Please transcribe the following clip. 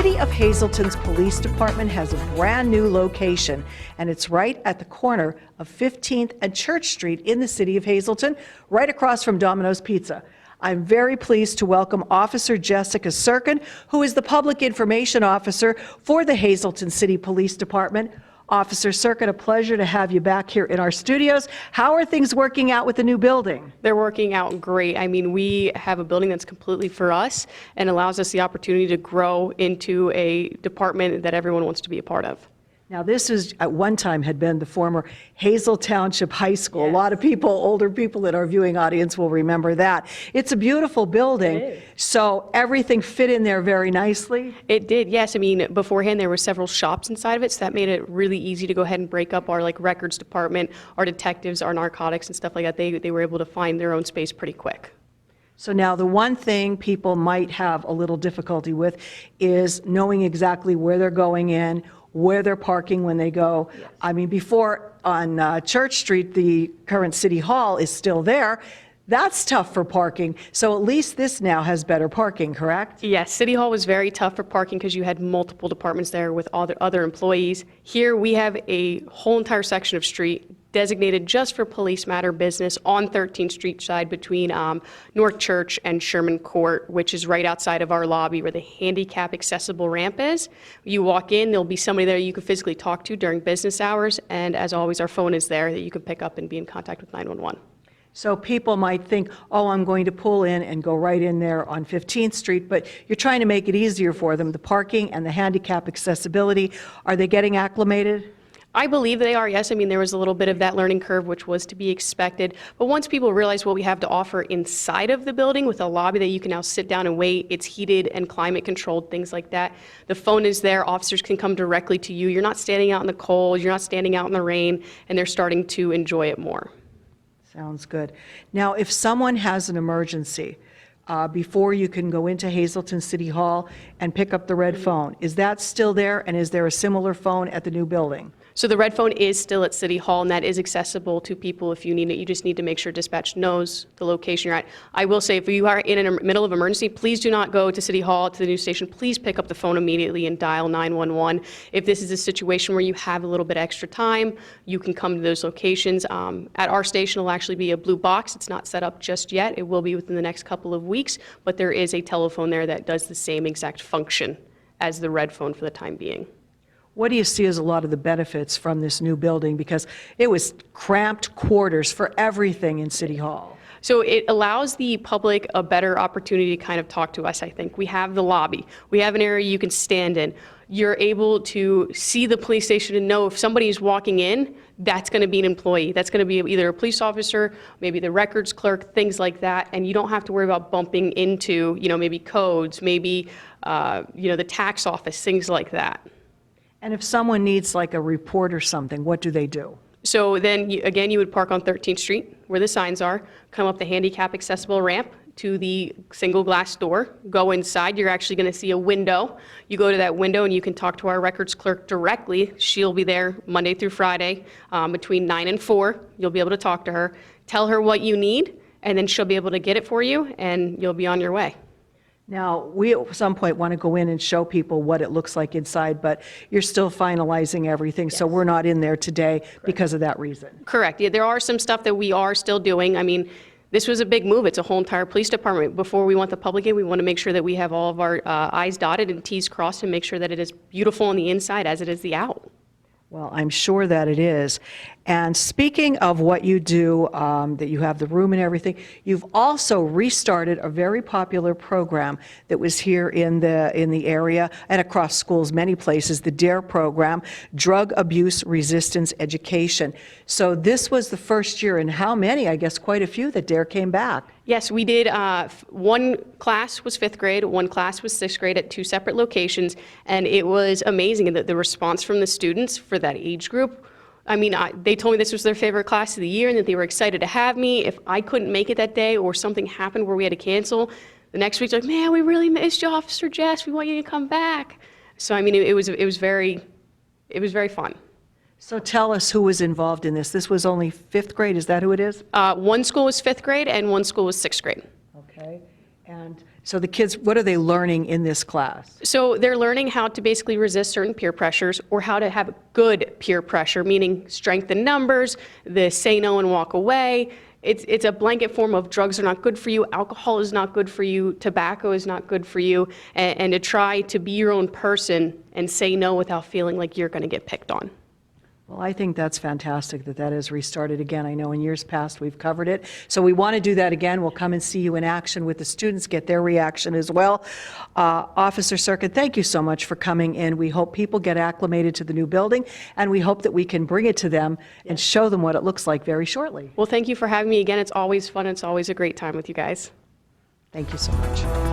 City of Hazleton's police department has a brand new location, and it's right at the corner of 15th and Church Street in the city of Hazleton, right across from Domino's Pizza. I'm very pleased to welcome Officer Jessica Sirkin, who is the Public Information Officer for the Hazleton City Police Department. Officer Sirkin, a pleasure to have you back here in our studios. How are things working out with the new building? They're working out great. I mean, we have a building that's completely for us and allows us the opportunity to grow into a department that everyone wants to be a part of. Now, this is, at one time, had been the former Hazel Township High School. Yes. A lot of people, older people in our viewing audience will remember that. It's a beautiful building, It is. so everything fit in there very nicely. It did, yes. I mean, beforehand, there were several shops inside of it, so that made it really easy to go ahead and break up our records department, our detectives, our narcotics and stuff like that. They were able to find their own space pretty quick. So now the one thing people might have a little difficulty with is knowing exactly where they're going in, where they're parking when they go. Yes. I mean, before on Church Street, the current City Hall is still there. That's tough for parking. So at least this now has better parking, correct? Yes, City Hall was very tough for parking because you had multiple departments there with other employees. Here we have a whole entire section of street designated just for police matter business on 13th Street side between North Church and Sherman Court, which is right outside of our lobby where the handicap accessible ramp is. You walk in, there'll be somebody there you can physically talk to during business hours, and as always, our phone is there that you can pick up and be in contact with 911. So people might think, oh, I'm going to pull in and go right in there on 15th Street, but you're trying to make it easier for them. The parking and the handicap accessibility, are they getting acclimated? I believe they are, yes. I mean, there was a little bit of that learning curve, which was to be expected. But once people realize what we have to offer inside of the building with a lobby that you can now sit down and wait, it's heated and climate controlled, things like that. The phone is there. Officers can come directly to you. You're not standing out in the cold. You're not standing out in the rain, and they're starting to enjoy it more. Sounds good. Now, if someone has an emergency, before you can go into Hazleton City Hall and pick up the red phone, is that still there, and is there a similar phone at the new building? So the red phone is still at City Hall, and that is accessible to people if you need it. You just need to make sure dispatch knows the location you're at. I will say, if you are in the middle of emergency, please do not go to City Hall, to the news station. Please pick up the phone immediately and dial 911. If this is a situation where you have a little bit extra time, you can come to those locations. At our station, it'll actually be a blue box. It's not set up just yet. It will be within the next couple of weeks, but there is a telephone there that does the same exact function as the red phone for the time being. What do you see as a lot of the benefits from this new building? Because it was cramped quarters for everything in City Hall. So it allows the public a better opportunity to kind of talk to us, I think. We have the lobby. We have an area you can stand in. You're able to see the police station and know if somebody is walking in, that's going to be an employee. That's going to be either a police officer, maybe the records clerk, things like that. And you don't have to worry about bumping into, maybe codes, maybe, the tax office, things like that. And if someone needs like a report or something, what do they do? So then, you would park on 13th Street, where the signs are, come up the handicap accessible ramp to the single glass door, go inside. You're actually going to see a window. You go to that window and you can talk to our records clerk directly. She'll be there Monday through Friday between 9 and 4. You'll be able to talk to her, tell her what you need, and then she'll be able to get it for you, and you'll be on your way. Now, we at some point want to go in and show people what it looks like inside, but you're still finalizing everything, so we're not in there today because of that reason. Correct. Yeah, there are some stuff that we are still doing. I mean, this was a big move. It's a whole entire police department. Before we want the public in, we want to make sure that we have all of our I's dotted and T's crossed and make sure that it is beautiful on the inside as it is the out. Well, I'm sure that it is. And speaking of what you do, that you have the room and everything, you've also restarted a very popular program that was here in the area and across schools, many places, the DARE program, Drug Abuse Resistance Education. So this was the first year, and how many? I guess quite a few that DARE came back. Yes, we did. One class was 5th grade, one class was 6th grade at 2 separate locations, and it was amazing. And the response from the students for that age group, I mean, they told me this was their favorite class of the year and that they were excited to have me. If I couldn't make it that day or something happened where we had to cancel, the next week's like, man, we really missed you, Officer Jess. We want you to come back. So, I mean, it was very fun. So tell us who was involved in this. This was only 5th grade, is that who it is? One school was 5th grade and one school was 6th grade. Okay. And so the kids, what are they learning in this class? So they're learning how to basically resist certain peer pressures or how to have good peer pressure, meaning strength in numbers, the say no and walk away. It's a blanket form of drugs are not good for you, alcohol is not good for you, tobacco is not good for you, and to try to be your own person and say no without feeling like you're going to get picked on. Well, I think that's fantastic that that is restarted again. I know in years past we've covered it. So we want to do that again. We'll come and see you in action with the students, get their reaction as well. Officer Circuit, thank you so much for coming in. We hope people get acclimated to the new building, and we hope that we can bring it to them and show them what it looks like very shortly. Well, thank you for having me again. It's always fun. It's always a great time with you guys. Thank you so much.